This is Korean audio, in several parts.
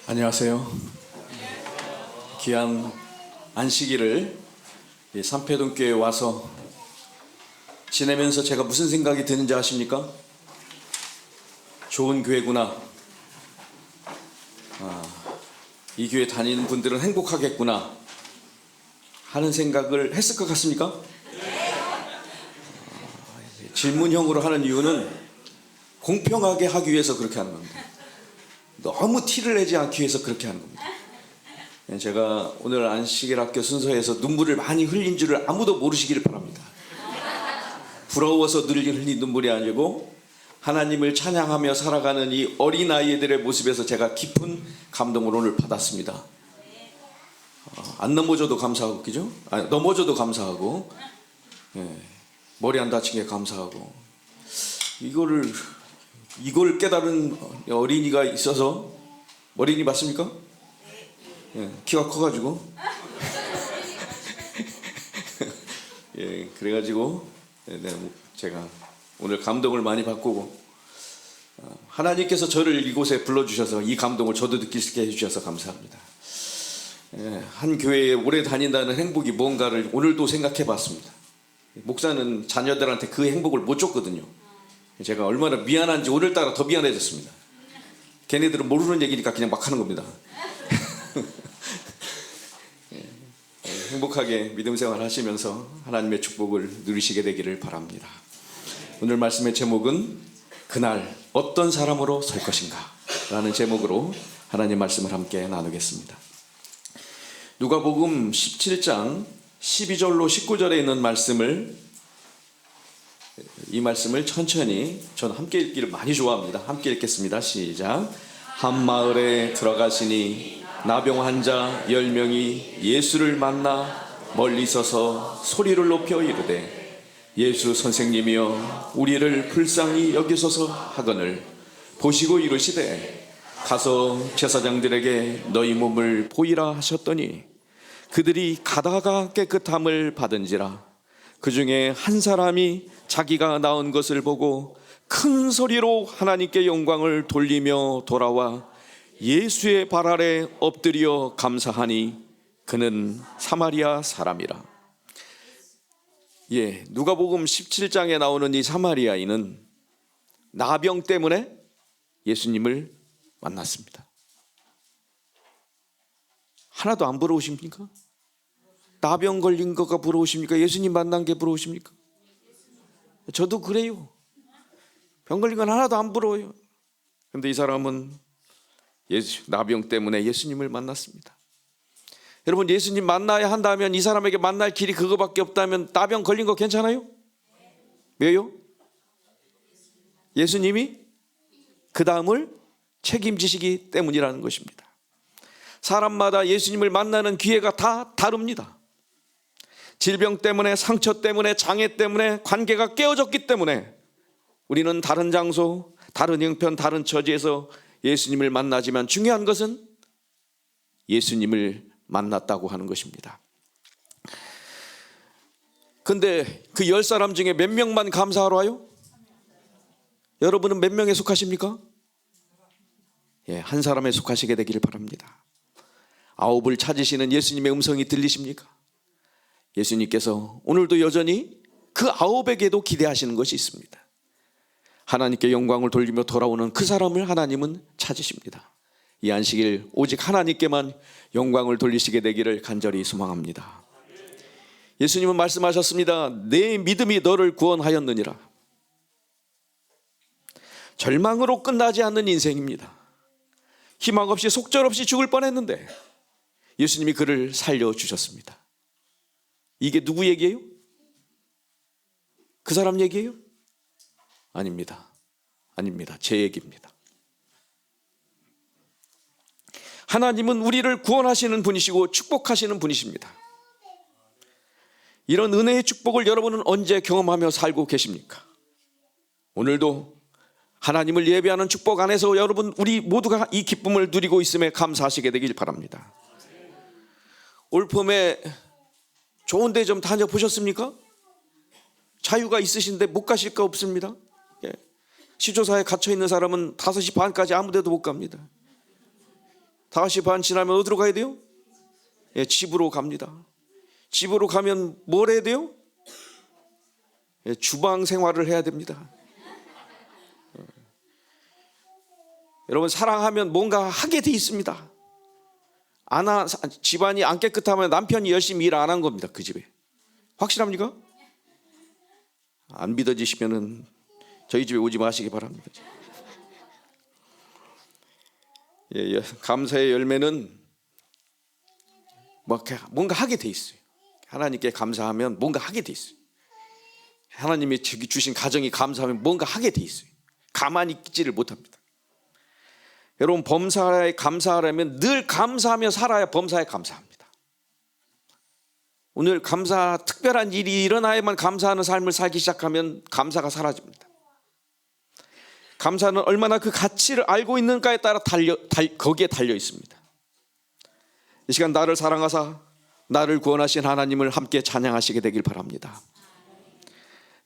안녕하세요. 귀한 안식일을 삼패동교회에 와서 지내면서 제가 무슨 생각이 드는지 아십니까? 좋은 교회구나. 이 교회 다니는 분들은 행복하겠구나 하는 생각을 했을 것 같습니까? 질문형으로 하는 이유는 공평하게 하기 위해서 그렇게 하는 겁니다. 너무 티를 내지 않기 위해서 그렇게 하는 겁니다. 제가 오늘 안식일 학교 순서에서 눈물을 많이 흘린 줄을 아무도 모르시기를 바랍니다. 부러워서 흘린 눈물이 아니고 하나님을 찬양하며 살아가는 이 어린아이들의 모습에서 제가 깊은 감동을 오늘 받았습니다. 안 넘어져도 감사하고, 그죠? 넘어져도 감사하고, 머리 안 다친 게 감사하고, 이걸 깨달은 어린이가 있어서. 어린이 맞습니까? 키가 커가지고 그래가지고 제가 오늘 감동을 많이 받고, 하나님께서 저를 이곳에 불러주셔서 이 감동을 저도 느낄 수 있게 해주셔서 감사합니다. 한 교회에 오래 다닌다는 행복이 뭔가를 오늘도 생각해 봤습니다. 목사는 자녀들한테 그 행복을 못 줬거든요. 제가 얼마나 미안한지 오늘따라 더 미안해졌습니다. 걔네들은 모르는 얘기니까 그냥 막 하는 겁니다. 행복하게 믿음 생활 하시면서 하나님의 축복을 누리시게 되기를 바랍니다. 오늘 말씀의 제목은 그날 어떤 사람으로 설 것인가 라는 제목으로 하나님 말씀을 함께 나누겠습니다. 누가복음 17장 12절로 19절에 있는 이 말씀을 천천히, 저는 함께 읽기를 많이 좋아합니다. 함께 읽겠습니다. 시작. 한 마을에 들어가시니 나병 환자 10명이 예수를 만나 멀리 서서 소리를 높여 이르되 예수 선생님이여 우리를 불쌍히 여기소서 하거늘 보시고 이르시되 가서 제사장들에게 너희 몸을 보이라 하셨더니 그들이 가다가 깨끗함을 받은지라. 그 중에 한 사람이 자기가 나은 것을 보고 큰 소리로 하나님께 영광을 돌리며 돌아와 예수의 발 아래 엎드려 감사하니 그는 사마리아 사람이라. 누가복음 17장에 나오는 이 사마리아인은 나병 때문에 예수님을 만났습니다. 하나도 안 부러우십니까? 나병 걸린 거가 부러우십니까? 예수님 만난 게 부러우십니까? 저도 그래요. 병 걸린 건 하나도 안 부러워요. 그런데 이 사람은 나병 때문에 예수님을 만났습니다. 여러분, 예수님 만나야 한다면, 이 사람에게 만날 길이 그거밖에 없다면 나병 걸린 거 괜찮아요? 왜요? 예수님이 그 다음을 책임지시기 때문이라는 것입니다. 사람마다 예수님을 만나는 기회가 다 다릅니다. 질병 때문에, 상처 때문에, 장애 때문에, 관계가 깨어졌기 때문에 우리는 다른 장소, 다른 형편, 다른 처지에서 예수님을 만나지만 중요한 것은 예수님을 만났다고 하는 것입니다. 근데 그 10사람 중에 몇 명만 감사하러 와요? 여러분은 몇 명에 속하십니까? 한 사람에 속하시게 되기를 바랍니다. 9을 찾으시는 예수님의 음성이 들리십니까? 예수님께서 오늘도 여전히 그 9에게도 기대하시는 것이 있습니다. 하나님께 영광을 돌리며 돌아오는 그 사람을 하나님은 찾으십니다. 이 안식일 오직 하나님께만 영광을 돌리시게 되기를 간절히 소망합니다. 예수님은 말씀하셨습니다. 내 믿음이 너를 구원하였느니라. 절망으로 끝나지 않는 인생입니다. 희망 없이 속절없이 죽을 뻔했는데 예수님이 그를 살려주셨습니다. 이게 누구 얘기예요? 그 사람 얘기예요? 아닙니다. 제 얘기입니다. 하나님은 우리를 구원하시는 분이시고 축복하시는 분이십니다. 이런 은혜의 축복을 여러분은 언제 경험하며 살고 계십니까? 오늘도 하나님을 예배하는 축복 안에서 우리 모두가 이 기쁨을 누리고 있음에 감사하시게 되길 바랍니다. 올 봄에 좋은 데 좀 다녀보셨습니까? 자유가 있으신데 못 가실까 없습니다. 시조사에 갇혀있는 사람은 5시 반까지 아무 데도 못 갑니다. 5시 반 지나면 어디로 가야 돼요? 예, 집으로 갑니다. 집으로 가면 뭘 해야 돼요? 예, 주방 생활을 해야 됩니다. 여러분, 사랑하면 뭔가 하게 돼 있습니다. 집안이 안 깨끗하면 남편이 열심히 일 안 한 겁니다. 그 집에. 확실합니까? 안 믿어지시면은 저희 집에 오지 마시기 바랍니다. 예, 감사의 열매는 뭔가 하게 돼 있어요. 하나님께 감사하면 뭔가 하게 돼 있어요. 하나님이 주신 가정이 감사하면 뭔가 하게 돼 있어요. 가만히 있지를 못합니다. 여러분, 범사에 감사하려면 늘 감사하며 살아야 범사에 감사합니다. 오늘 특별한 일이 일어나야만 감사하는 삶을 살기 시작하면 감사가 사라집니다. 감사는 얼마나 그 가치를 알고 있는가에 따라 거기에 달려 있습니다. 이 시간 나를 사랑하사 나를 구원하신 하나님을 함께 찬양하시게 되길 바랍니다.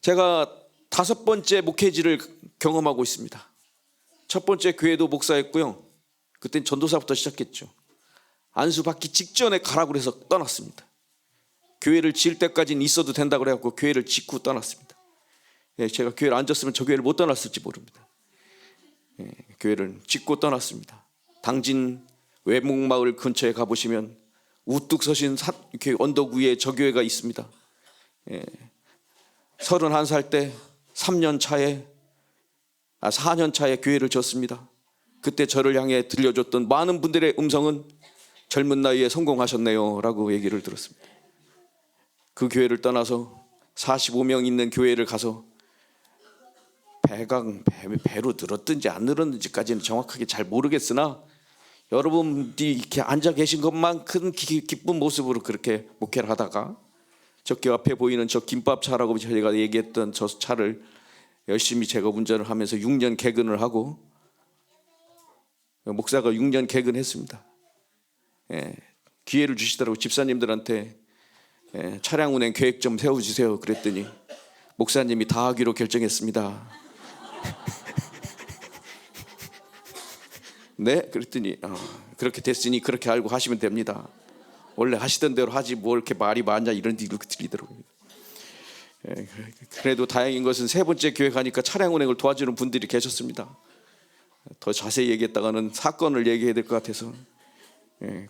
제가 5번째 목회지를 경험하고 있습니다. 첫 번째 교회도 목사였고요. 그땐 전도사부터 시작했죠. 안수 받기 직전에 가라고 해서 떠났습니다. 교회를 지을 때까지는 있어도 된다고 그래갖고 교회를 짓고 떠났습니다. 예, 제가 교회를 안 졌으면 저 교회를 못 떠났을지 모릅니다. 예, 교회를 짓고 떠났습니다. 당진 외목마을 근처에 가보시면 우뚝 서신 언덕 위에 저 교회가 있습니다. 예, 31살 때 4년 차에 교회를 졌습니다. 그때 저를 향해 들려줬던 많은 분들의 음성은 젊은 나이에 성공하셨네요 라고 얘기를 들었습니다. 그 교회를 떠나서 45명 있는 교회를 가서 배로 늘었든지 안 늘었는지까지는 정확하게 잘 모르겠으나 여러분들이 이렇게 앉아 계신 것만큼 기쁜 모습으로 그렇게 목회를 하다가 저기 앞에 보이는 저 김밥차라고 제가 얘기했던 저 차를 열심히 제가 운전을 하면서 6년 개근을 하고, 목사가 6년 개근했습니다. 예, 기회를 주시더라고. 집사님들한테 차량 운행 계획 좀 세워주세요 그랬더니 목사님이 다 하기로 결정했습니다. 네? 그랬더니 그렇게 됐으니 그렇게 알고 하시면 됩니다. 원래 하시던 대로 하지 뭘 이렇게 말이 많냐 이런 얘기를 드리더라고요. 그래도 다행인 것은 3번째 교회 가니까 차량 운행을 도와주는 분들이 계셨습니다. 더 자세히 얘기했다가는 사건을 얘기해야 될 것 같아서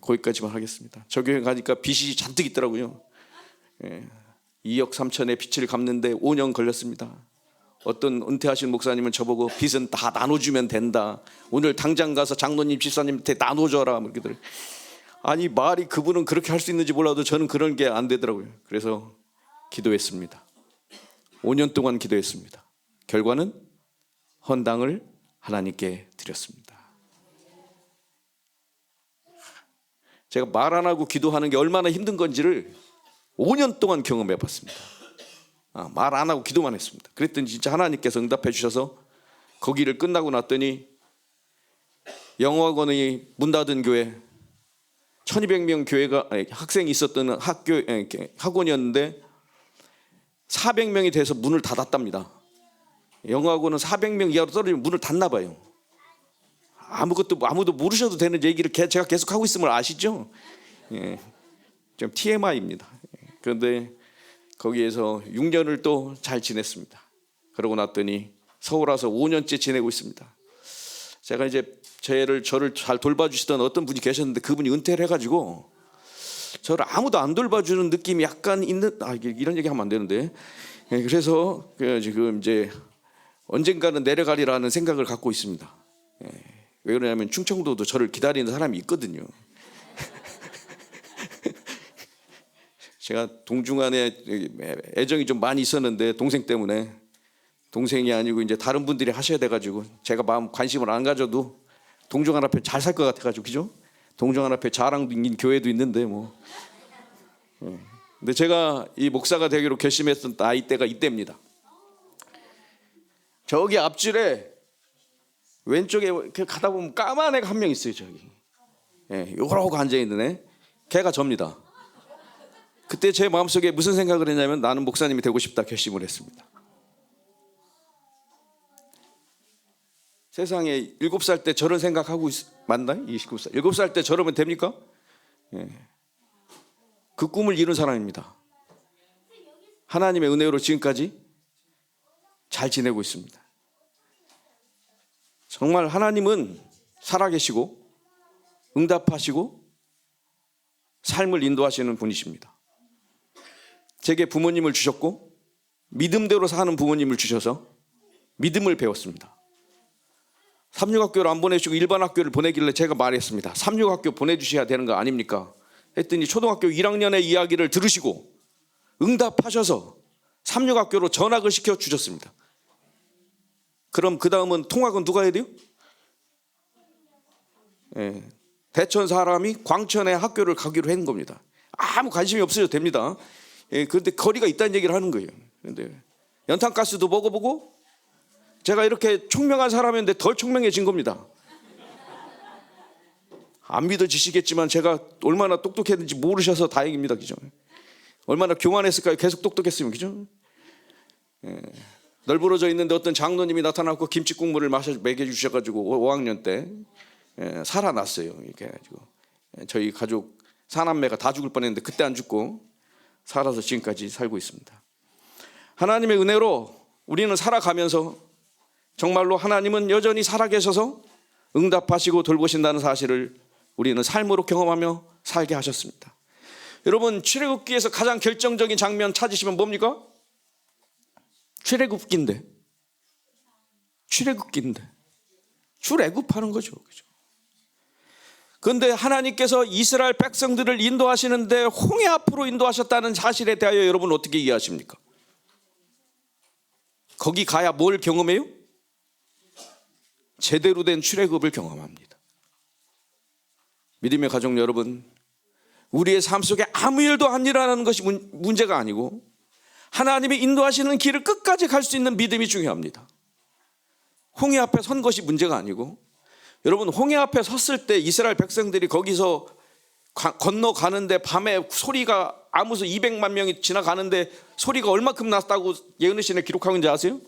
거기까지만 하겠습니다. 저 교회 가니까 빚이 잔뜩 있더라고요. 2억 3천의 빚을 갚는데 5년 걸렸습니다. 어떤 은퇴하신 목사님은 저보고 빚은 다 나눠주면 된다. 오늘 당장 가서 장로님 집사님한테 나눠줘라. 아니 말이 그분은 그렇게 할 수 있는지 몰라도 저는 그런 게 안 되더라고요. 그래서 기도했습니다. 5년 동안 기도했습니다. 결과는 헌당을 하나님께 드렸습니다. 제가 말 안 하고 기도하는 게 얼마나 힘든 건지를 5년 동안 경험해 봤습니다. 말 안 하고 기도만 했습니다. 그랬더니 진짜 하나님께서 응답해 주셔서 거기를 끝나고 났더니 영어학원이 문 닫은 교회 1200명 교회가 학생이 있었던 학원이었는데 400명이 돼서 문을 닫았답니다. 영어학원은 400명 이하로 떨어지면 문을 닫나 봐요. 아무도 모르셔도 되는 얘기를 제가 계속 하고 있음을 아시죠? 좀 TMI입니다. 그런데 거기에서 6년을 또 잘 지냈습니다. 그러고 났더니 서울 와서 5년째 지내고 있습니다. 제가 이제 저를 잘 돌봐주시던 어떤 분이 계셨는데 그분이 은퇴를 해가지고 저를 아무도 안 돌봐주는 느낌이 약간 있는, 이런 얘기 하면 안 되는데, 그래서 지금 이제 언젠가는 내려가리라는 생각을 갖고 있습니다. 왜 그러냐면 충청도도 저를 기다리는 사람이 있거든요. 제가 동중안에 애정이 좀 많이 있었는데 동생 때문에, 동생이 아니고 이제 다른 분들이 하셔야 돼가지고 제가 마음 관심을 안 가져도 동중안 앞에 잘 살 것 같아가지고, 그죠? 동중안 앞에 자랑도 있는 교회도 있는데 뭐. 근데 제가 이 목사가 되기로 결심했던 나이대가 이때입니다. 저기 앞줄에 왼쪽에 가다 보면 까만 애가 한 명 있어요. 저기 요러고 앉아있는 애, 걔가 접니다. 그때 제 마음속에 무슨 생각을 했냐면 나는 목사님이 되고 싶다 결심을 했습니다. 세상에 7살 때 저런 생각하고 맞나요? 29살 7살 때 저러면 됩니까? 예. 그 꿈을 이룬 사람입니다. 하나님의 은혜로 지금까지 잘 지내고 있습니다. 정말 하나님은 살아계시고 응답하시고 삶을 인도하시는 분이십니다. 제게 부모님을 주셨고 믿음대로 사는 부모님을 주셔서 믿음을 배웠습니다. 삼육학교를 안 보내주시고 일반 학교를 보내길래 제가 말했습니다. 삼육학교 보내주셔야 되는 거 아닙니까? 했더니 초등학교 1학년의 이야기를 들으시고 응답하셔서 삼육학교로 전학을 시켜주셨습니다. 그럼 그 다음은 통학은 누가 해야 돼요? 예, 대천 사람이 광천에 학교를 가기로 한 겁니다. 아무 관심이 없어도 됩니다. 예, 그런데 거리가 있다는 얘기를 하는 거예요. 그런데 연탄가스도 먹어보고 제가 이렇게 총명한 사람인데 덜 총명해진 겁니다. 안 믿어지시겠지만 제가 얼마나 똑똑했는지 모르셔서 다행입니다. 그죠? 얼마나 교만했을까요? 계속 똑똑했으면. 그죠? 예. 널브러져 있는데 어떤 장로님이 나타나고 김치국물을 먹여주셔가지고 5학년 때 살아났어요. 이렇게 해가지고 저희 가족 사남매가 다 죽을 뻔했는데 그때 안 죽고 살아서 지금까지 살고 있습니다. 하나님의 은혜로 우리는 살아가면서 정말로 하나님은 여전히 살아계셔서 응답하시고 돌보신다는 사실을 우리는 삶으로 경험하며 살게 하셨습니다. 여러분, 출애굽기에서 가장 결정적인 장면 찾으시면 뭡니까? 출애굽기인데 출애굽하는 거죠. 그런데 하나님께서 이스라엘 백성들을 인도하시는데 홍해 앞으로 인도하셨다는 사실에 대하여 여러분 어떻게 이해하십니까? 거기 가야 뭘 경험해요? 제대로 된 출애굽을 경험합니다. 믿음의 가족 여러분, 우리의 삶 속에 아무 일도 안 일어나는 것이 문제가 아니고 하나님이 인도하시는 길을 끝까지 갈 수 있는 믿음이 중요합니다. 홍해 앞에 선 것이 문제가 아니고, 여러분 홍해 앞에 섰을 때 이스라엘 백성들이 거기서 건너가는데 밤에 소리가 아무서 200만 명이 지나가는데 소리가 얼마큼 났다고 예언의 신에 기록하고 있는지 아세요?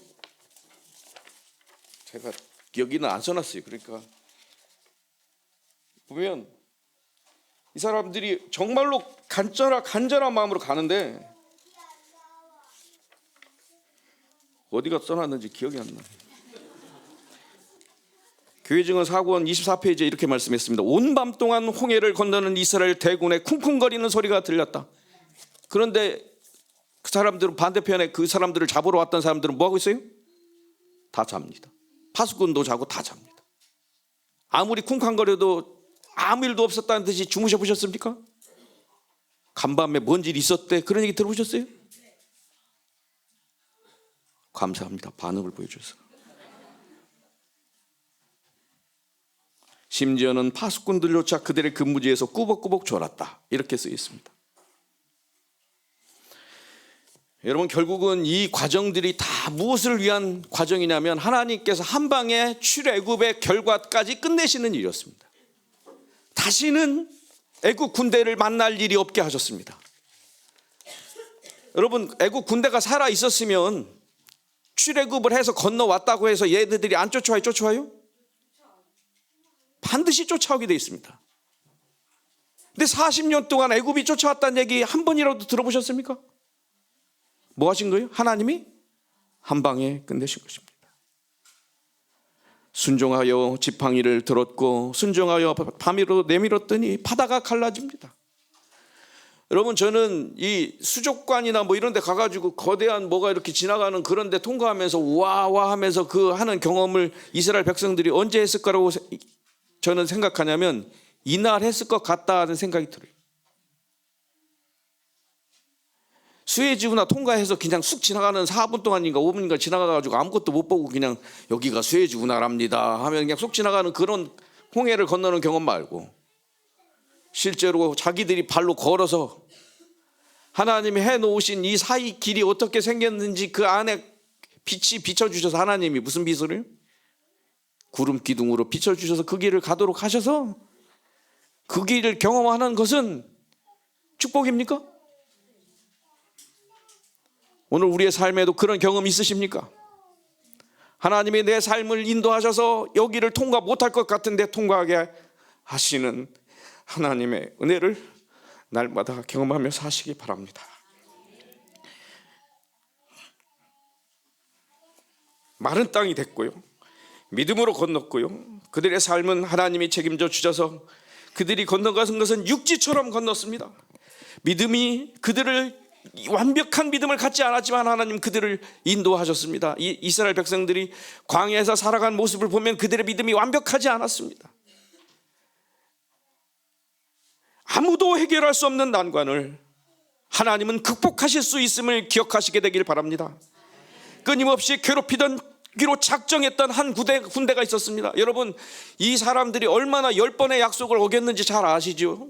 제가 여기는 안 써놨어요. 그러니까 보면 이 사람들이 정말로 간절한 마음으로 가는데 어디가 써놨는지 기억이 안 나요. 교회 증언 4권 24페이지에 이렇게 말씀했습니다. 온 밤 동안 홍해를 건너는 이스라엘 대군의 쿵쿵거리는 소리가 들렸다. 그런데 그 사람들은 반대편에 그 사람들을 잡으러 왔던 사람들은 뭐하고 있어요? 다 잡니다. 파수꾼도 자고 다 잡니다. 아무리 쿵쾅거려도 아무 일도 없었다는 듯이 주무셔 보셨습니까? 간밤에 뭔 일이 있었대, 그런 얘기 들어보셨어요? 감사합니다. 반응을 보여줘서. 심지어는 파수꾼들조차 그들의 근무지에서 꾸벅꾸벅 졸았다, 이렇게 쓰여 있습니다. 여러분, 결국은 이 과정들이 다 무엇을 위한 과정이냐면 하나님께서 한 방에 출애굽의 결과까지 끝내시는 일이었습니다. 다시는 애국 군대를 만날 일이 없게 하셨습니다. 여러분, 애국 군대가 살아 있었으면 출애굽을 해서 건너왔다고 해서 얘네들이 안 쫓아와요? 반드시 쫓아오게 되어 있습니다. 근데 40년 동안 애굽이 쫓아왔다는 얘기 한 번이라도 들어보셨습니까? 뭐 하신 거예요? 하나님이 한 방에 끝내신 것입니다. 순종하여 지팡이를 들었고 순종하여 바위로 내밀었더니 바다가 갈라집니다. 여러분, 저는 이 수족관이나 뭐 이런 데 가가지고 거대한 뭐가 이렇게 지나가는 그런 데 통과하면서 와와 하면서 그 하는 경험을 이스라엘 백성들이 언제 했을 거라고 저는 생각하냐면 이날 했을 것 같다는 생각이 들어요. 수에즈운하 통과해서 그냥 쑥 지나가는 4분 동안인가 5분인가 지나가가지고 아무것도 못 보고 그냥 여기가 수에즈운하랍니다 하면 그냥 쑥 지나가는 그런 홍해를 건너는 경험 말고, 실제로 자기들이 발로 걸어서 하나님이 해놓으신 이 사이 길이 어떻게 생겼는지 그 안에 빛이 비춰주셔서, 하나님이 무슨 빛을? 구름 기둥으로 비춰주셔서 그 길을 가도록 하셔서 그 길을 경험하는 것은 축복입니까? 오늘 우리의 삶에도 그런 경험 있으십니까? 하나님이 내 삶을 인도하셔서 여기를 통과 못할 것 같은데 통과하게 하시는 하나님의 은혜를 날마다 경험하며 사시기 바랍니다. 마른 땅이 됐고요, 믿음으로 건넜고요, 그들의 삶은 하나님이 책임져 주셔서 그들이 건너간 것은 육지처럼 건넜습니다. 믿음이 그들을, 완벽한 믿음을 갖지 않았지만 하나님 그들을 인도하셨습니다. 이 이스라엘 백성들이 광야에서 살아간 모습을 보면 그들의 믿음이 완벽하지 않았습니다. 아무도 해결할 수 없는 난관을 하나님은 극복하실 수 있음을 기억하시게 되길 바랍니다. 끊임없이 괴롭히던 기로 작정했던 한 군대가 있었습니다. 여러분, 이 사람들이 얼마나 10번의 약속을 어겼는지 잘 아시죠?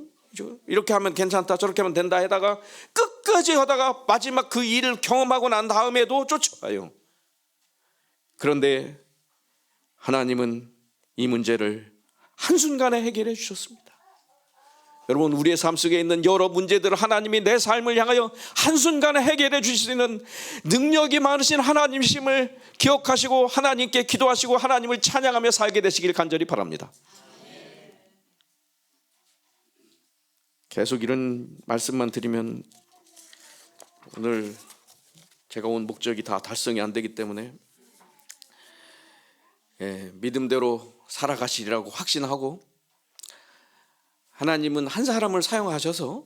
이렇게 하면 괜찮다, 저렇게 하면 된다 하다가 끝까지 하다가 마지막 그 일을 경험하고 난 다음에도 쫓아와요. 그런데 하나님은 이 문제를 한순간에 해결해 주셨습니다. 여러분, 우리의 삶 속에 있는 여러 문제들을 하나님이 내 삶을 향하여 한순간에 해결해 주시는 능력이 많으신 하나님이심을 기억하시고 하나님께 기도하시고 하나님을 찬양하며 살게 되시길 간절히 바랍니다. 계속 이런 말씀만 드리면 오늘 제가 온 목적이 다 달성이 안 되기 때문에 믿음대로 살아가시리라고 확신하고, 하나님은 한 사람을 사용하셔서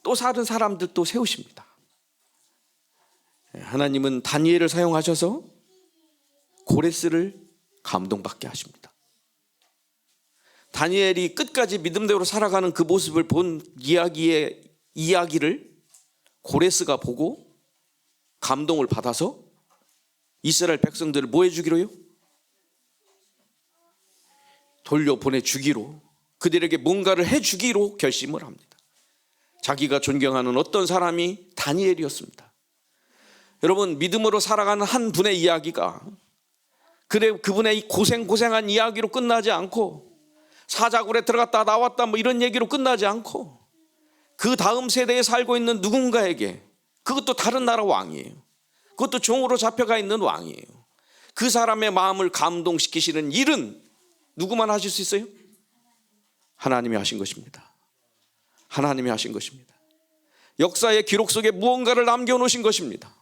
또 다른 사람들도 세우십니다. 하나님은 다니엘을 사용하셔서 고레스를 감동받게 하십니다. 다니엘이 끝까지 믿음대로 살아가는 그 모습을 본 이야기를 고레스가 보고 감동을 받아서 이스라엘 백성들을 뭐 해주기로요? 돌려보내주기로, 그들에게 뭔가를 해주기로 결심을 합니다. 자기가 존경하는 어떤 사람이 다니엘이었습니다. 여러분, 믿음으로 살아가는 한 분의 이야기가 그분의 고생한 이야기로 끝나지 않고, 사자굴에 들어갔다 나왔다 뭐 이런 얘기로 끝나지 않고, 그 다음 세대에 살고 있는 누군가에게, 그것도 다른 나라 왕이에요, 그것도 종으로 잡혀가 있는 왕이에요, 그 사람의 마음을 감동시키시는 일은 누구만 하실 수 있어요? 하나님이 하신 것입니다. 하나님이 하신 것입니다. 역사의 기록 속에 무언가를 남겨놓으신 것입니다.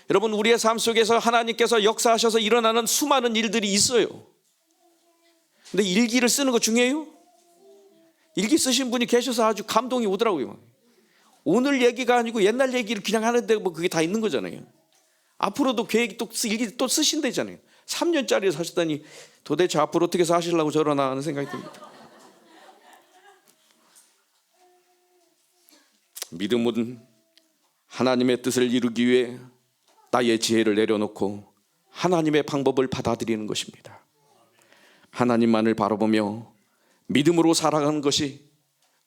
여러분, 우리의 삶 속에서 하나님께서 역사하셔서 일어나는 수많은 일들이 있어요. 근데 일기를 쓰는 거 중요해요? 일기 쓰신 분이 계셔서 아주 감동이 오더라고요. 오늘 얘기가 아니고 옛날 얘기를 그냥 하는데 뭐 그게 다 있는 거잖아요. 앞으로도 계획 일기 또 쓰신다잖아요. 3년짜리 사셨다니 도대체 앞으로 어떻게 사시려고 저러나 하는 생각이 듭니다. 믿음은 하나님의 뜻을 이루기 위해 나의 지혜를 내려놓고 하나님의 방법을 받아들이는 것입니다. 하나님만을 바라보며 믿음으로 살아가는 것이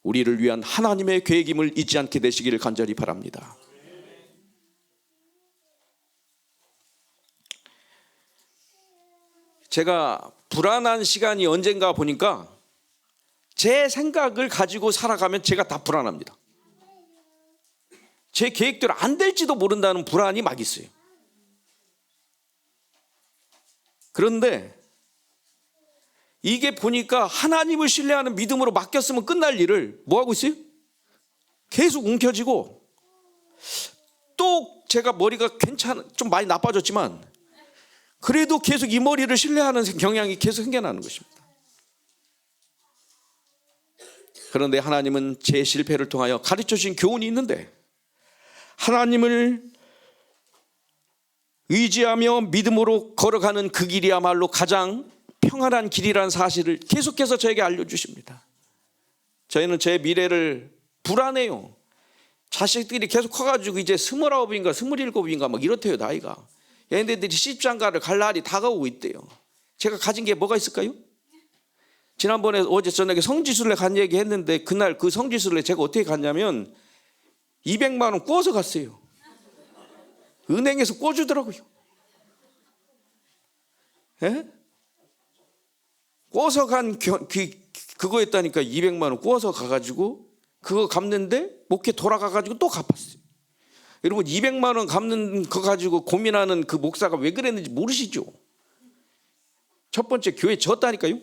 우리를 위한 하나님의 계획임을 잊지 않게 되시기를 간절히 바랍니다. 제가 불안한 시간이 언젠가 보니까 제 생각을 가지고 살아가면 제가 다 불안합니다. 제 계획대로 안 될지도 모른다는 불안이 막 있어요. 그런데 이게 보니까 하나님을 신뢰하는 믿음으로 맡겼으면 끝날 일을 뭐 하고 있어요? 계속 움켜쥐고, 또 제가 머리가 좀 많이 나빠졌지만 그래도 계속 이 머리를 신뢰하는 경향이 계속 생겨나는 것입니다. 그런데 하나님은 제 실패를 통하여 가르쳐 주신 교훈이 있는데, 하나님을 의지하며 믿음으로 걸어가는 그 길이야말로 가장 평안한 길이라는 사실을 계속해서 저에게 알려주십니다. 저희는 제 미래를 불안해요. 자식들이 계속 커가지고 이제 29인가 27인가 막 이렇대요, 나이가. 얘네들이 시집장가를 갈 날이 다가오고 있대요. 제가 가진 게 뭐가 있을까요? 지난번에 어제 저녁에 성지순례 간 얘기 했는데, 그날 그 성지순례 제가 어떻게 갔냐면 200만 원 꿔서 갔어요. 은행에서 꿔주더라고요. 예? 꿔서 간 그거였다니까. 200만 원 꿔서 가가지고 그거 갚는데 목회 돌아가가지고 또 갚았어요. 여러분 200만 원 갚는 거 가지고 고민하는 그 목사가 왜 그랬는지 모르시죠? 첫 번째 교회 졌다니까요.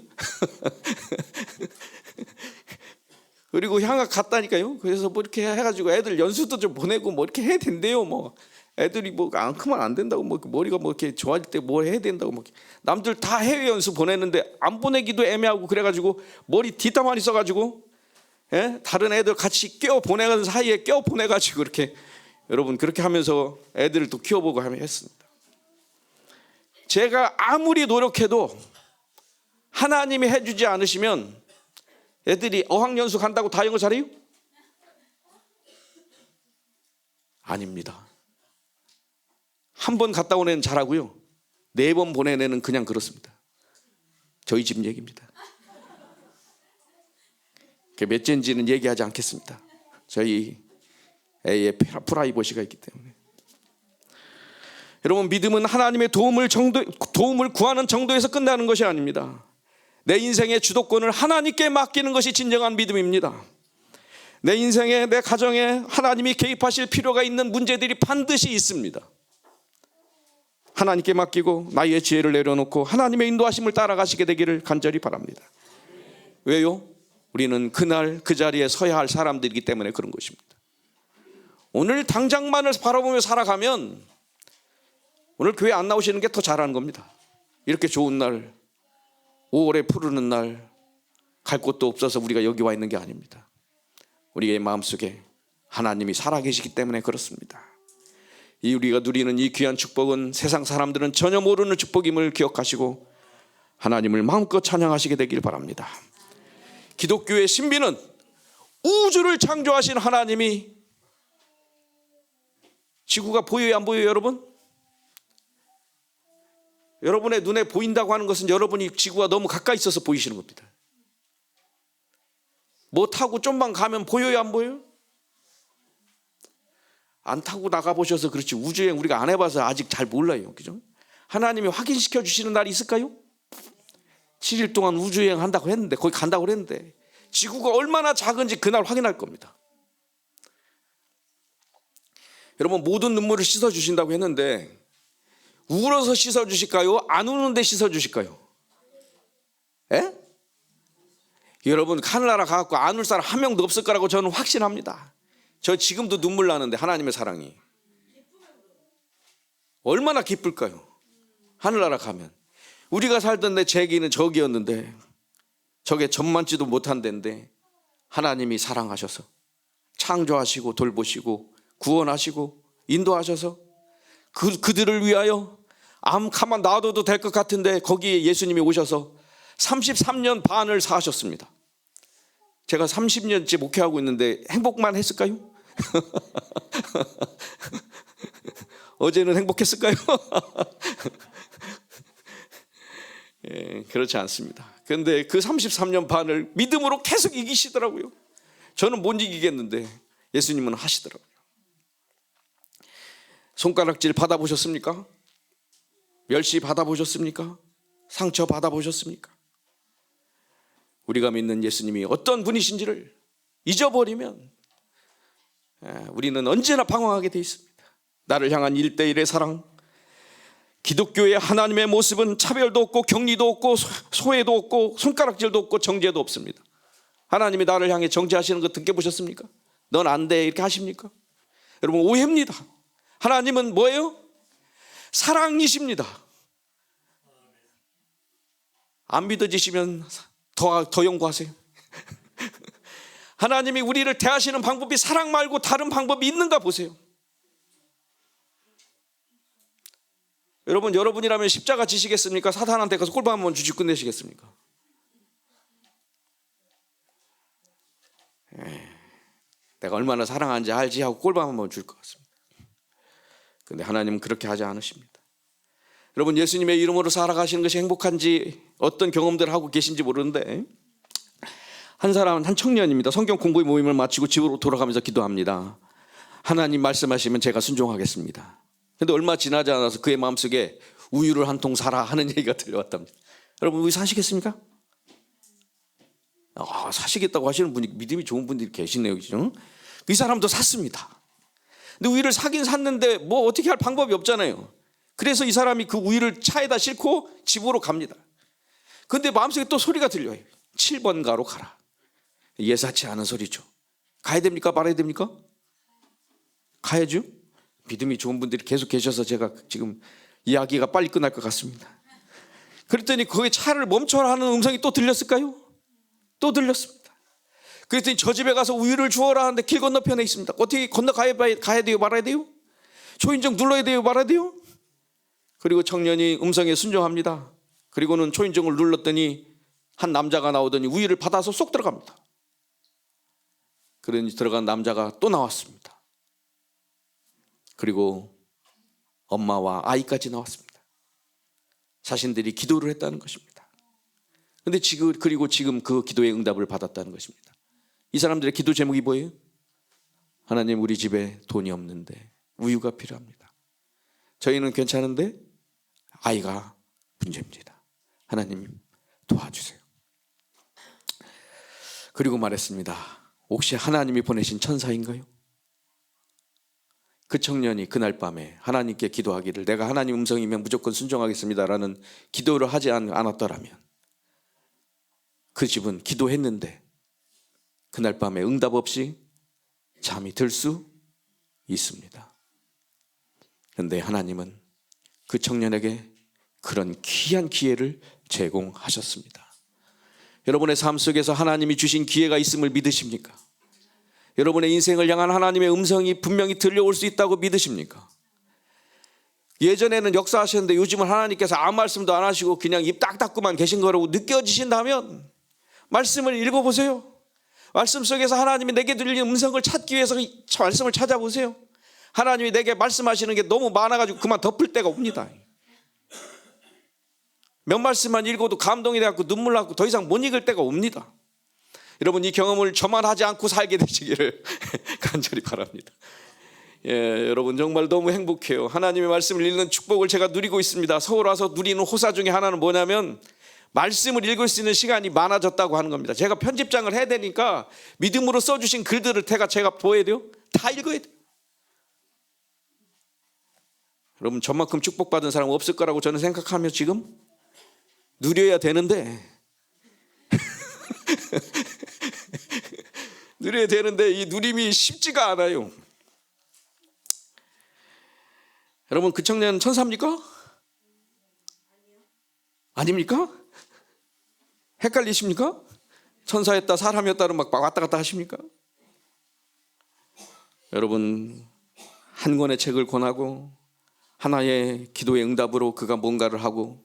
그리고 향학 갔다니까요. 그래서 뭐 이렇게 해가지고 애들 연수도 좀 보내고 뭐 이렇게 해야 된대요. 뭐 애들이 뭐 안 크면 안 된다고, 뭐 머리가 뭐 이렇게 좋아질 때 뭐 해야 된다고, 뭐 남들 다 해외 연수 보내는데 안 보내기도 애매하고 그래가지고 머리 뒷담화리 써가지고, 예? 다른 애들 같이 껴 보내는 사이에 껴 보내가지고 이렇게, 여러분 그렇게 하면서 애들을 또 키워보고 했습니다. 제가 아무리 노력해도 하나님이 해주지 않으시면 애들이 어학연수 간다고 다 영어 잘해요? 아닙니다. 한 번 갔다 온 애는 잘하고요, 4번 보낸 애는 그냥 그렇습니다. 저희 집 얘기입니다. 몇 째인지는 얘기하지 않겠습니다. 저희 애의 프라이버시가 있기 때문에. 여러분, 믿음은 하나님의 도움을 구하는 정도에서 끝나는 것이 아닙니다. 내 인생의 주도권을 하나님께 맡기는 것이 진정한 믿음입니다. 내 인생에, 내 가정에 하나님이 개입하실 필요가 있는 문제들이 반드시 있습니다. 하나님께 맡기고 나의 지혜를 내려놓고 하나님의 인도하심을 따라가시게 되기를 간절히 바랍니다. 왜요? 우리는 그날 그 자리에 서야 할 사람들이기 때문에 그런 것입니다. 오늘 당장만을 바라보며 살아가면 오늘 교회 안 나오시는 게 더 잘하는 겁니다. 이렇게 좋은 날, 5월에 푸르는 날, 갈 곳도 없어서 우리가 여기 와 있는 게 아닙니다. 우리의 마음속에 하나님이 살아계시기 때문에 그렇습니다. 이 우리가 누리는 이 귀한 축복은 세상 사람들은 전혀 모르는 축복임을 기억하시고 하나님을 마음껏 찬양하시게 되길 바랍니다. 기독교의 신비는 우주를 창조하신 하나님이, 지구가 보여요 안 보여요 여러분? 여러분의 눈에 보인다고 하는 것은 여러분이 지구가 너무 가까이 있어서 보이시는 겁니다. 뭐 타고 좀만 가면 보여요 안 보여요? 안 타고 나가보셔서 그렇지, 우주여행 우리가 안 해봐서 아직 잘 몰라요. 그죠? 하나님이 확인시켜 주시는 날이 있을까요? 7일 동안 우주여행 한다고 했는데, 거기 간다고 했는데 지구가 얼마나 작은지 그날 확인할 겁니다. 여러분, 모든 눈물을 씻어주신다고 했는데 울어서 씻어주실까요? 안 우는데 씻어주실까요? 예? 여러분, 하늘나라 가갖고 안 울 사람 한 명도 없을 거라고 저는 확신합니다. 저 지금도 눈물 나는데 하나님의 사랑이 얼마나 기쁠까요? 하늘나라 가면. 우리가 살던 데 제기는 저기였는데 저게 전만지도 못한 데인데 하나님이 사랑하셔서 창조하시고 돌보시고 구원하시고 인도하셔서 그들을 위하여 가만 놔둬도 될 것 같은데 거기에 예수님이 오셔서 33년 반을 사셨습니다. 제가 30년째 목회하고 있는데 행복만 했을까요? 어제는 행복했을까요? 예, 그렇지 않습니다. 그런데 그 33년 반을 믿음으로 계속 이기시더라고요. 저는 못 이기겠는데 예수님은 하시더라고요. 손가락질 받아보셨습니까? 멸시 받아보셨습니까? 상처 받아보셨습니까? 우리가 믿는 예수님이 어떤 분이신지를 잊어버리면 우리는 언제나 방황하게 돼 있습니다. 나를 향한 1:1의 사랑, 기독교의 하나님의 모습은 차별도 없고 격리도 없고 소외도 없고 손가락질도 없고 정죄도 없습니다. 하나님이 나를 향해 정죄하시는 거 느껴보셨습니까? 넌 안 돼 이렇게 하십니까? 여러분, 오해입니다. 하나님은 뭐예요? 사랑이십니다. 안 믿어지시면 더 연구하세요. 하나님이 우리를 대하시는 방법이 사랑 말고 다른 방법이 있는가 보세요. 여러분, 여러분이라면 십자가 지시겠습니까? 사탄한테 가서 꼴밤 한번 주시고 끝내시겠습니까? 내가 얼마나 사랑하는지 알지 하고 꼴밤 한번 줄 것 같습니다. 그런데 하나님은 그렇게 하지 않으십니다. 여러분, 예수님의 이름으로 살아가시는 것이 행복한지 어떤 경험들을 하고 계신지 모르는데, 한 사람은 한 청년입니다. 성경 공부의 모임을 마치고 집으로 돌아가면서 기도합니다. 하나님 말씀하시면 제가 순종하겠습니다. 그런데 얼마 지나지 않아서 그의 마음속에 우유를 한 통 사라 하는 얘기가 들려왔답니다. 여러분, 우유 사시겠습니까? 사시겠다고 하시는 분이 믿음이 좋은 분들이 계시네요. 그죠? 이 사람도 샀습니다. 근데 우유를 사긴 샀는데 뭐 어떻게 할 방법이 없잖아요. 그래서 이 사람이 그 우유를 차에다 싣고 집으로 갑니다. 근데 마음속에 또 소리가 들려요. 7번 가로 가라. 예사치 않은 소리죠. 가야 됩니까? 말아야 됩니까? 가야죠. 믿음이 좋은 분들이 계속 계셔서 제가 지금 이야기가 빨리 끝날 것 같습니다. 그랬더니 거기 차를 멈춰라 하는 음성이 또 들렸을까요? 또 들렸습니다. 그랬더니 저 집에 가서 우유를 주어라 하는데 길 건너편에 있습니다. 어떻게 건너가야 돼요? 말아야 돼요? 초인종 눌러야 돼요? 말아야 돼요? 그리고 청년이 음성에 순종합니다. 그리고는 초인종을 눌렀더니 한 남자가 나오더니 우유를 받아서 쏙 들어갑니다. 그러니 들어간 남자가 또 나왔습니다. 그리고 엄마와 아이까지 나왔습니다. 자신들이 기도를 했다는 것입니다. 그리고 지금 그 기도의 응답을 받았다는 것입니다. 이 사람들의 기도 제목이 뭐예요? 하나님, 우리 집에 돈이 없는데 우유가 필요합니다. 저희는 괜찮은데 아이가 문제입니다. 하나님 도와주세요. 그리고 말했습니다. 혹시 하나님이 보내신 천사인가요? 그 청년이 그날 밤에 하나님께 기도하기를 내가 하나님 음성이면 무조건 순종하겠습니다라는 기도를 하지 않았더라면 그 집은 기도했는데 그날 밤에 응답 없이 잠이 들 수 있습니다. 그런데 하나님은 그 청년에게 그런 귀한 기회를 제공하셨습니다. 여러분의 삶 속에서 하나님이 주신 기회가 있음을 믿으십니까? 여러분의 인생을 향한 하나님의 음성이 분명히 들려올 수 있다고 믿으십니까? 예전에는 역사하셨는데 요즘은 하나님께서 아무 말씀도 안 하시고 그냥 입 딱 닫고만 계신 거라고 느껴지신다면 말씀을 읽어보세요. 말씀 속에서 하나님이 내게 들리는 음성을 찾기 위해서 말씀을 찾아보세요. 하나님이 내게 말씀하시는 게 너무 많아가지고 그만 덮을 때가 옵니다. 몇 말씀만 읽어도 감동이 돼갖고 눈물 나고 더 이상 못 읽을 때가 옵니다. 여러분, 이 경험을 저만 하지 않고 살게 되시기를 간절히 바랍니다. 여러분 정말 너무 행복해요. 하나님의 말씀을 읽는 축복을 제가 누리고 있습니다. 서울 와서 누리는 호사 중에 하나는 뭐냐면 말씀을 읽을 수 있는 시간이 많아졌다고 하는 겁니다. 제가 편집장을 해야 되니까 믿음으로 써주신 글들을 제가 보여야 돼요. 다 읽어야 돼요. 여러분, 저만큼 축복받은 사람 없을 거라고 저는 생각하며 지금 누려야 되는데 누려야 되는데 이 누림이 쉽지가 않아요. 여러분, 그 청년 천사입니까? 아닙니까? 헷갈리십니까? 천사였다 사람이었다는 막 왔다 갔다 하십니까? 여러분, 한 권의 책을 권하고 하나의 기도의 응답으로 그가 뭔가를 하고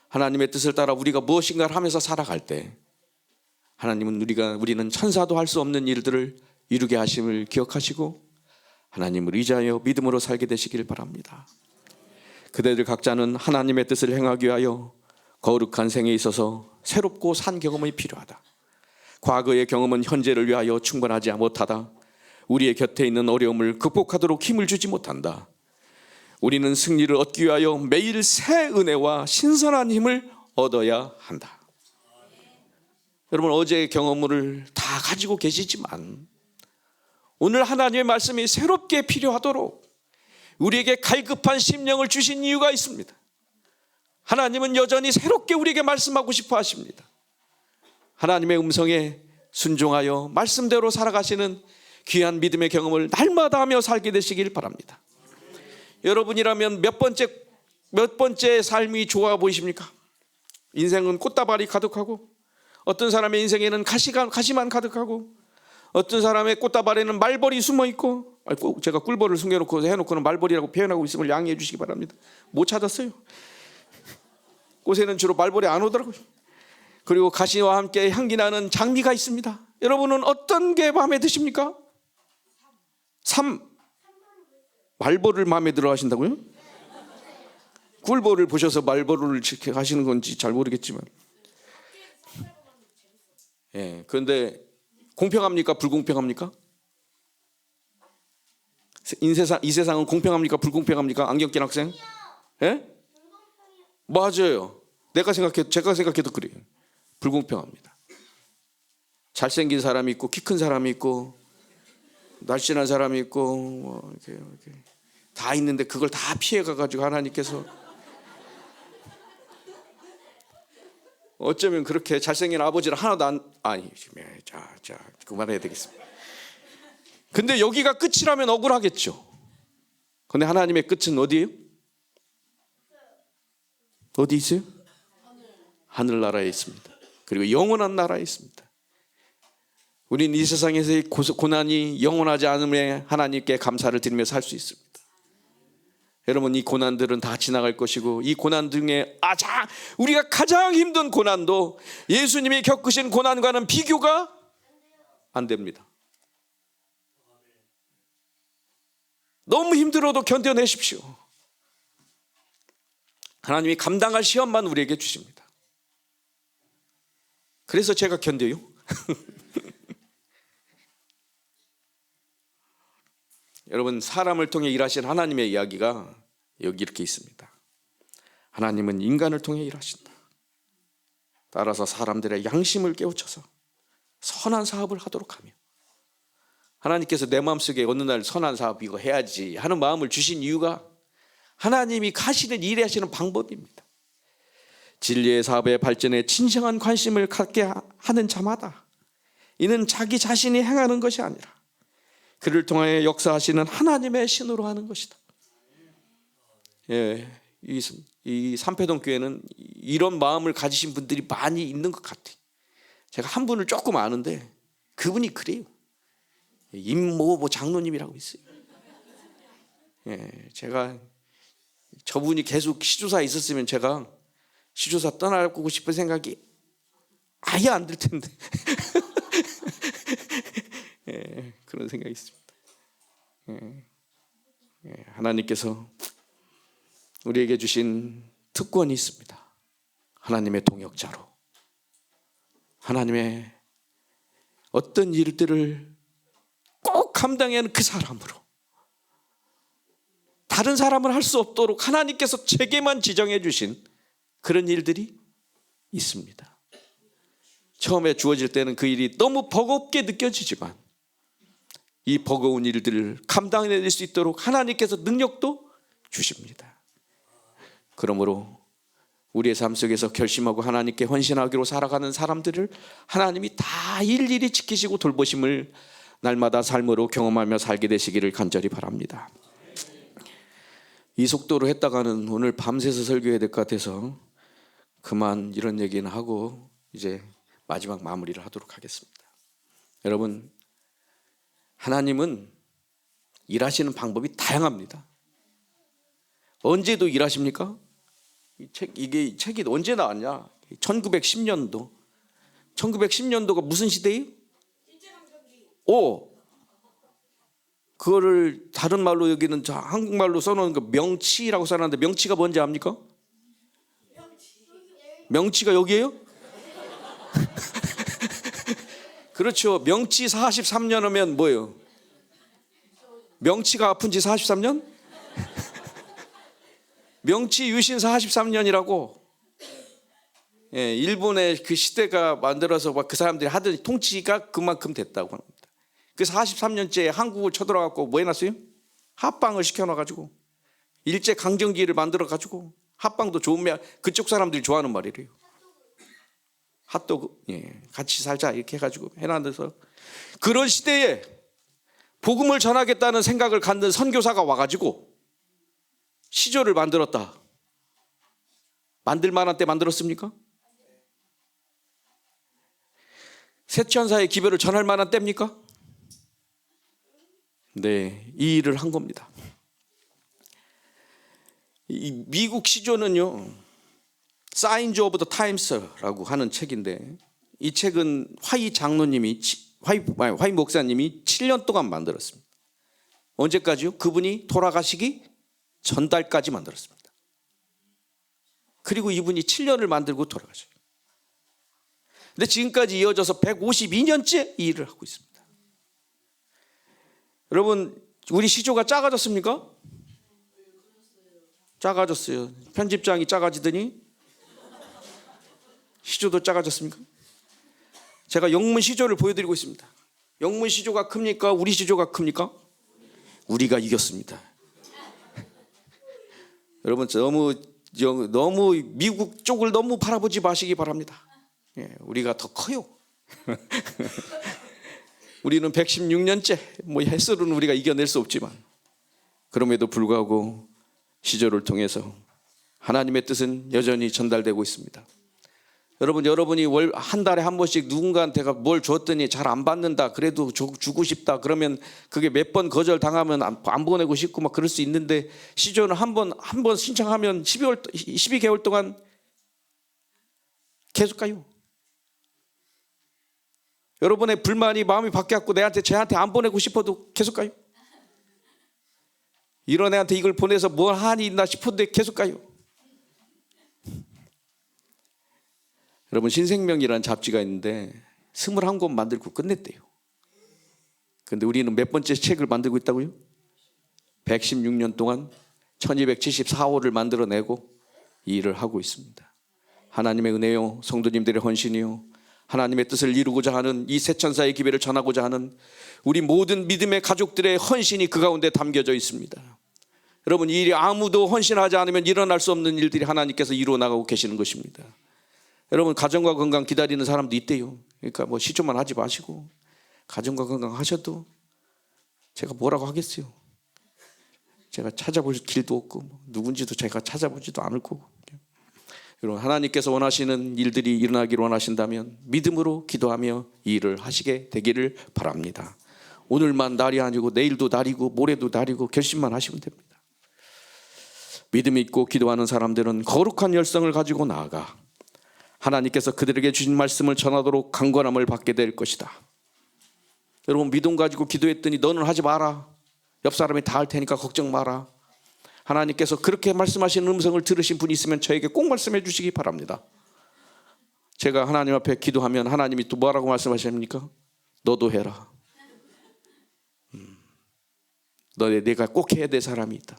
하나님의 뜻을 따라 우리가 무엇인가를 하면서 살아갈 때 하나님은 우리는 천사도 할 수 없는 일들을 이루게 하심을 기억하시고 하나님을 의지하여 믿음으로 살게 되시길 바랍니다. 그대들 각자는 하나님의 뜻을 행하기 위하여 거룩한 생에 있어서 새롭고 산 경험이 필요하다. 과거의 경험은 현재를 위하여 충분하지 못하다. 우리의 곁에 있는 어려움을 극복하도록 힘을 주지 못한다. 우리는 승리를 얻기 위하여 매일 새 은혜와 신선한 힘을 얻어야 한다. 여러분, 어제의 경험을 다 가지고 계시지만 오늘 하나님의 말씀이 새롭게 필요하도록 우리에게 갈급한 심령을 주신 이유가 있습니다. 하나님은 여전히 새롭게 우리에게 말씀하고 싶어 하십니다. 하나님의 음성에 순종하여 말씀대로 살아가시는 귀한 믿음의 경험을 날마다 하며 살게 되시길 바랍니다. 여러분이라면 몇 번째 삶이 좋아 보이십니까? 인생은 꽃다발이 가득하고 어떤 사람의 인생에는 가시만 가득하고 어떤 사람의 꽃다발에는 말벌이 숨어있고 제가 꿀벌을 숨겨놓고 해놓고는 말벌이라고 표현하고 있음을 양해해 주시기 바랍니다. 못 찾았어요. 꽃에는 주로 말벌이 안 오더라고요. 그리고 가시와 함께 향기 나는 장미가 있습니다. 여러분은 어떤 게 마음에 드십니까? 말벌을 마음에 들어 하신다고요? 꿀벌을 보셔서 말벌을 하시는 건지 잘 모르겠지만 그런데 공평합니까? 불공평합니까? 이 세상은 공평합니까? 불공평합니까? 안경 낀 학생? 맞아요. 제가 생각해도 그래요. 불공평합니다. 잘생긴 사람이 있고 키 큰 사람이 있고 날씬한 사람이 있고 뭐 이렇게 다 있는데 그걸 다 피해가 가지고 하나님께서 어쩌면 그렇게 잘생긴 아버지를 하나도 자 그만해야 되겠습니다. 근데 여기가 끝이라면 억울하겠죠. 근데 하나님의 끝은 어디예요? 어디 있어요? 하늘나라에 있습니다. 그리고 영원한 나라에 있습니다. 우리는 이 세상에서의 고난이 영원하지 않음에 하나님께 감사를 드리며 살 수 있습니다. 여러분, 이 고난들은 다 지나갈 것이고, 이 고난 중에 우리가 가장 힘든 고난도 예수님이 겪으신 고난과는 비교가 안 됩니다. 너무 힘들어도 견뎌내십시오. 하나님이 감당할 시험만 우리에게 주십니다. 그래서 제가 견뎌요. 여러분, 사람을 통해 일하신 하나님의 이야기가 여기 이렇게 있습니다. 하나님은 인간을 통해 일하신다. 따라서 사람들의 양심을 깨우쳐서 선한 사업을 하도록 하며, 하나님께서 내 마음속에 어느 날 선한 사업 이거 해야지 하는 마음을 주신 이유가 하나님이 가시는 일하시는 방법입니다. 진리의 사업의 발전에 진정한 관심을 갖게 하는 자마다 이는 자기 자신이 행하는 것이 아니라 그를 통하여 역사하시는 하나님의 신으로 하는 것이다. 예, 이 삼패동 교회는 이런 마음을 가지신 분들이 많이 있는 것 같아요. 제가 한 분을 조금 아는데 그분이 그래요. 임모 장로님이라고 있어요. 예, 제가 저분이 계속 시조사에 있었으면 제가 시조사 떠나고 싶은 생각이 아예 안 들 텐데. 예, 그런 생각이 있습니다. 하나님께서 우리에게 주신 특권이 있습니다. 하나님의 동역자로, 하나님의 어떤 일들을 꼭 감당해야 하는 그 사람으로, 다른 사람은 할 수 없도록 하나님께서 제게만 지정해 주신 그런 일들이 있습니다. 처음에 주어질 때는 그 일이 너무 버겁게 느껴지지만 이 버거운 일들을 감당해낼 수 있도록 하나님께서 능력도 주십니다. 그러므로 우리의 삶 속에서 결심하고 하나님께 헌신하기로 살아가는 사람들을 하나님이 다 일일이 지키시고 돌보심을 날마다 삶으로 경험하며 살게 되시기를 간절히 바랍니다. 이 속도로 했다가는 오늘 밤새서 설교해야 될 것 같아서 그만 이런 얘기는 하고 이제 마지막 마무리를 하도록 하겠습니다. 여러분, 하나님은 일하시는 방법이 다양합니다. 언제도 일하십니까? 이 책이 언제 나왔냐? 1910년도. 1910년도가 무슨 시대예요? 그거를 다른 말로 여기는 한국말로 써놓은 거 명치라고 써놨는데 명치가 뭔지 압니까? 명치가 여기에요? 그렇죠. 명치 43년 하면 뭐예요? 명치가 아픈 지 43년? 명치 유신 43년이라고. 예, 일본의 그 시대가 만들어서 그 사람들이 하던 통치가 그만큼 됐다고 합니다. 그 43년째 한국을 쳐들어가고 뭐 해놨어요? 합방을 시켜놔가지고 일제 강점기를 만들어가지고 합방도 좋으면 그쪽 사람들이 좋아하는 말이래요. 핫도그, 같이 살자 이렇게 해가지고 해놔서 그런 시대에 복음을 전하겠다는 생각을 갖는 선교사가 와가지고 시조를 만들었다. 만들 만한 때 만들었습니까? 세천사의 기별을 전할 만한 때입니까? 네, 이 일을 한 겁니다. 이 미국 시조는요, Signs of the Times라고 하는 책인데, 이 책은 화이 목사님이 7년 동안 만들었습니다. 언제까지요? 그분이 돌아가시기 전달까지 만들었습니다. 그리고 이분이 7년을 만들고 돌아가셔요. 근데 지금까지 이어져서 152년째 이 일을 하고 있습니다. 여러분, 우리 시조가 작아졌습니까? 작아졌어요. 편집장이 작아지더니 시조도 작아졌습니까? 제가 영문 시조를 보여드리고 있습니다. 영문 시조가 큽니까? 우리 시조가 큽니까? 우리가 이겼습니다. 여러분 너무 미국 쪽을 너무 바라보지 마시기 바랍니다. 우리가 더 커요. 우리는 116년째 햇술은 우리가 이겨낼 수 없지만 그럼에도 불구하고 시조를 통해서 하나님의 뜻은 여전히 전달되고 있습니다. 여러분이 한 달에 한 번씩 누군가한테가 뭘 줬더니 잘 안 받는다, 그래도 주고 싶다 그러면 그게 몇 번 거절당하면 안 보내고 싶고 막 그럴 수 있는데, 시조는 한 번 신청하면 12개월 동안 계속 가요. 여러분의 불만이 마음이 바뀌었고 쟤한테 안 보내고 싶어도 계속 가요. 이런 애한테 이걸 보내서 뭘 한이 있나 싶었는데 계속 가요. 여러분, 신생명이라는 잡지가 있는데 21권 만들고 끝냈대요. 근데 우리는 몇 번째 책을 만들고 있다고요? 116년 동안 1274호를 만들어내고 이 일을 하고 있습니다. 하나님의 은혜요, 성도님들의 헌신이요, 하나님의 뜻을 이루고자 하는 이 새천사의 기회를 전하고자 하는 우리 모든 믿음의 가족들의 헌신이 그 가운데 담겨져 있습니다. 여러분, 이 일이 아무도 헌신하지 않으면 일어날 수 없는 일들이 하나님께서 이루어 나가고 계시는 것입니다. 여러분, 가정과 건강 기다리는 사람도 있대요. 그러니까 시조만 하지 마시고 가정과 건강 하셔도 제가 뭐라고 하겠어요. 제가 찾아볼 길도 없고 누군지도 제가 찾아보지도 않을 거고. 여러분, 하나님께서 원하시는 일들이 일어나기를 원하신다면 믿음으로 기도하며 이 일을 하시게 되기를 바랍니다. 오늘만 날이 아니고 내일도 날이고 모레도 날이고 결심만 하시면 됩니다. 믿음 있고 기도하는 사람들은 거룩한 열성을 가지고 나아가 하나님께서 그들에게 주신 말씀을 전하도록 강권함을 받게 될 것이다. 여러분, 믿음 가지고 기도했더니 너는 하지 마라, 옆 사람이 다 할 테니까 걱정 마라. 하나님께서 그렇게 말씀하시는 음성을 들으신 분이 있으면 저에게 꼭 말씀해 주시기 바랍니다. 제가 하나님 앞에 기도하면 하나님이 또 뭐라고 말씀하십니까? 너도 해라. 내가 꼭 해야 될 사람이 있다.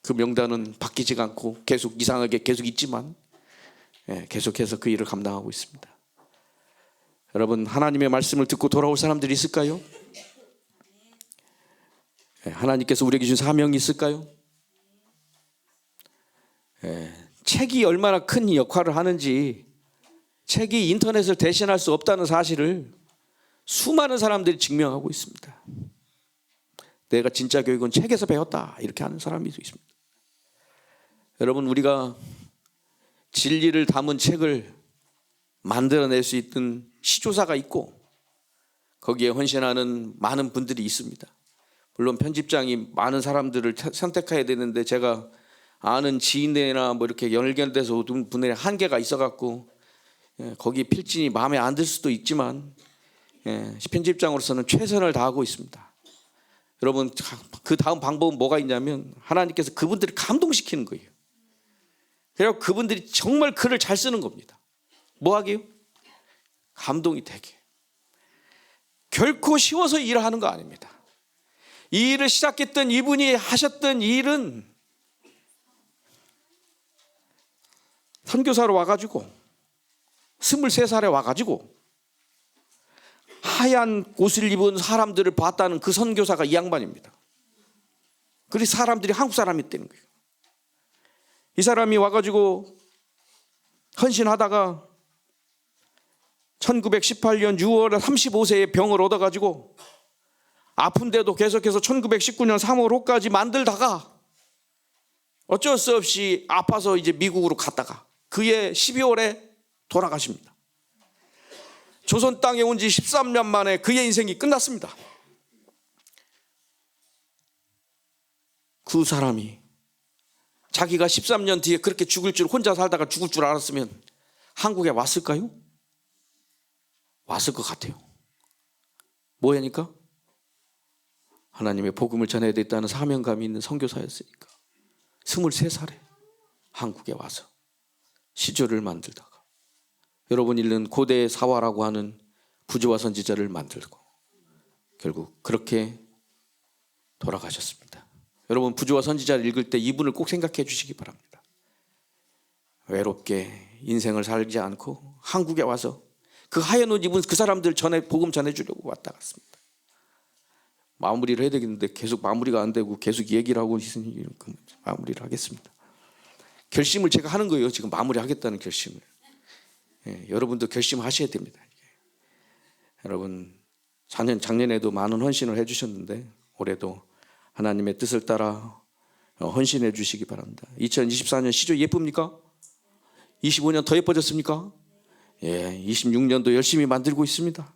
그 명단은 바뀌지가 않고 계속 이상하게 계속 있지만 계속해서 그 일을 감당하고 있습니다. 여러분, 하나님의 말씀을 듣고 돌아올 사람들이 있을까요? 하나님께서 우리에게 주신 사명이 있을까요? 책이 얼마나 큰 역할을 하는지, 책이 인터넷을 대신할 수 없다는 사실을 수많은 사람들이 증명하고 있습니다. 내가 진짜 교육은 책에서 배웠다 이렇게 하는 사람이 있습니다. 여러분, 우리가 진리를 담은 책을 만들어낼 수 있는 시조사가 있고 거기에 헌신하는 많은 분들이 있습니다. 물론 편집장이 많은 사람들을 선택해야 되는데 제가 아는 지인이나 이렇게 연결돼서 오는 분의 한계가 있어갖고 거기 필진이 마음에 안 들 수도 있지만 편집장으로서는 최선을 다하고 있습니다. 여러분, 그 다음 방법은 뭐가 있냐면 하나님께서 그분들을 감동시키는 거예요. 그래서 그분들이 정말 글을 잘 쓰는 겁니다. 뭐 하게요? 감동이 되게. 결코 쉬워서 일을 하는 거 아닙니다. 이 일을 시작했던 이분이 하셨던 이 일은 선교사로 와가지고 23살에 와가지고 하얀 옷을 입은 사람들을 봤다는 그 선교사가 이 양반입니다. 그래서 사람들이 한국 사람이 있다는 거예요. 이 사람이 와가지고 헌신하다가 1918년 6월에 35세에 병을 얻어가지고 아픈데도 계속해서 1919년 3월 호까지 만들다가 어쩔 수 없이 아파서 이제 미국으로 갔다가 그해 12월에 돌아가십니다. 조선 땅에 온 지 13년 만에 그의 인생이 끝났습니다. 그 사람이 자기가 13년 뒤에 그렇게 혼자 살다가 죽을 줄 알았으면 한국에 왔을까요? 왔을 것 같아요. 뭐냐니까? 하나님의 복음을 전해야 됐다는 사명감이 있는 선교사였으니까 23살에 한국에 와서 시조를 만들다가 여러분 읽는 고대 사화라고 하는 부조와 선지자를 만들고 결국 그렇게 돌아가셨습니다. 여러분, 부조와 선지자를 읽을 때 이분을 꼭 생각해 주시기 바랍니다. 외롭게 인생을 살지 않고 한국에 와서 그 하얀 옷 입은 그 사람들 전에 복음 전해주려고 왔다 갔습니다. 마무리를 해야 되겠는데 계속 마무리가 안 되고 계속 얘기를 하고 있으니 마무리를 하겠습니다. 결심을 제가 하는 거예요. 지금 마무리하겠다는 결심을. 여러분도 결심하셔야 됩니다. 여러분 작년에도 많은 헌신을 해주셨는데 올해도 하나님의 뜻을 따라 헌신해 주시기 바랍니다. 2024년 시조 예쁩니까? 25년 더 예뻐졌습니까? 26년도 열심히 만들고 있습니다.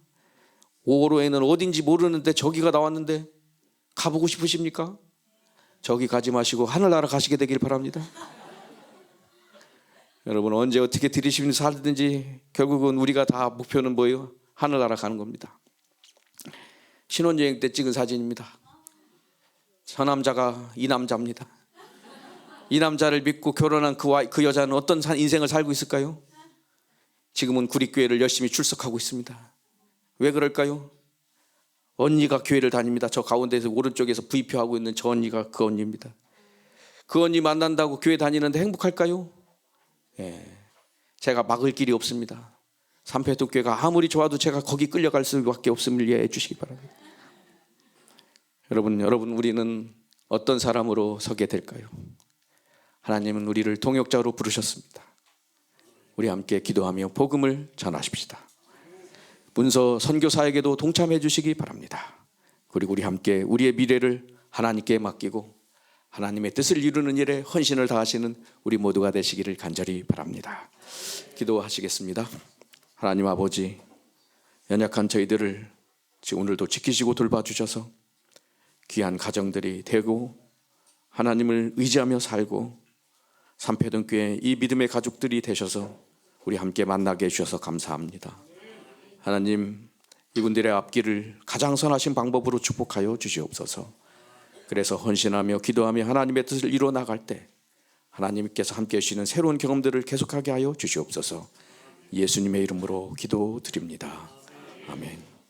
5월호에는 어딘지 모르는데 저기가 나왔는데 가보고 싶으십니까? 저기 가지 마시고 하늘나라 가시게 되길 바랍니다. 여러분 언제 어떻게 들이시면서 살든지 결국은 우리가 다 목표는 뭐예요? 하늘나라 가는 겁니다. 신혼여행 때 찍은 사진입니다. 저 남자가 이 남자입니다. 이 남자를 믿고 결혼한 그 여자는 어떤 인생을 살고 있을까요? 지금은 구립교회를 열심히 출석하고 있습니다. 왜 그럴까요? 언니가 교회를 다닙니다. 저 가운데에서 오른쪽에서 부입표하고 있는 저 언니가 그 언니입니다. 그 언니 만난다고 교회 다니는데 행복할까요? 제가 막을 길이 없습니다. 삼패독교회가 아무리 좋아도 제가 거기 끌려갈 수밖에 없음을 이해해 주시기 바랍니다. 여러분 우리는 어떤 사람으로 서게 될까요? 하나님은 우리를 동역자로 부르셨습니다. 우리 함께 기도하며 복음을 전하십시다. 문서 선교사에게도 동참해 주시기 바랍니다. 그리고 우리 함께 우리의 미래를 하나님께 맡기고 하나님의 뜻을 이루는 일에 헌신을 다하시는 우리 모두가 되시기를 간절히 바랍니다. 기도하시겠습니다. 하나님 아버지, 연약한 저희들을 지금 오늘도 지키시고 돌봐주셔서 귀한 가정들이 되고 하나님을 의지하며 살고 삼패동교회 이 믿음의 가족들이 되셔서 우리 함께 만나게 해주셔서 감사합니다. 하나님, 이분들의 앞길을 가장 선하신 방법으로 축복하여 주시옵소서. 그래서 헌신하며 기도하며 하나님의 뜻을 이루어 나갈 때 하나님께서 함께 해주시는 새로운 경험들을 계속하게 하여 주시옵소서. 예수님의 이름으로 기도드립니다. 아멘.